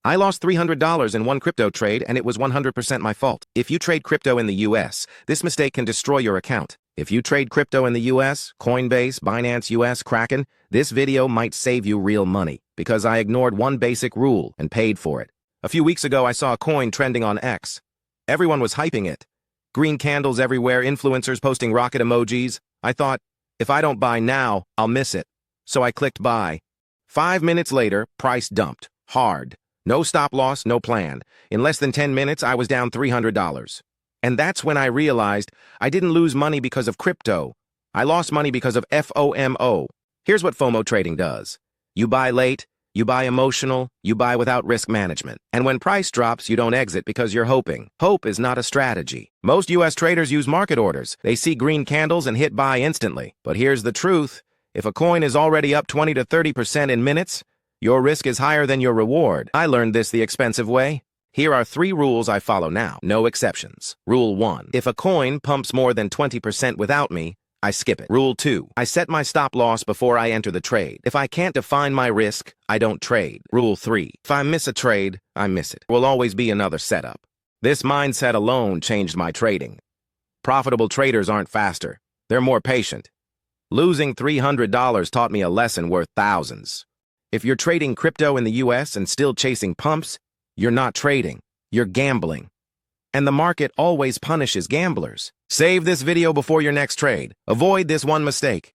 I lost $300 in one crypto trade and it was 100% my fault. If you trade crypto in the US, this mistake can destroy your account. If you trade crypto in the US, Coinbase, Binance US, Kraken, this video might save you real money because I ignored one basic rule and paid for it. A few weeks ago, I saw a coin trending on X. Everyone was hyping it. Green candles everywhere, influencers posting rocket emojis. I thought, if I don't buy now, I'll miss it. So I clicked buy. 5 minutes later, price dumped. Hard. No stop loss, no plan. In less than 10 minutes, I was down $300. And that's when I realized I didn't lose money because of crypto. I lost money because of FOMO. Here's what FOMO trading does. You buy late, you buy emotional, you buy without risk management. And when price drops, you don't exit because you're hoping. Hope is not a strategy. Most US traders use market orders. They see green candles and hit buy instantly. But here's the truth. If a coin is already up 20 to 30% in minutes, your risk is higher than your reward. I learned this the expensive way. Here are 3 rules I follow now. No exceptions. Rule 1. If a coin pumps more than 20% without me, I skip it. Rule 2. I set my stop loss before I enter the trade. If I can't define my risk, I don't trade. Rule 3. If I miss a trade, I miss it. Will always be another setup. This mindset alone changed my trading. Profitable traders aren't faster. They're more patient. Losing $300 taught me a lesson worth thousands. If you're trading crypto in the US and still chasing pumps, you're not trading, you're gambling. And the market always punishes gamblers. Save this video before your next trade. Avoid this one mistake.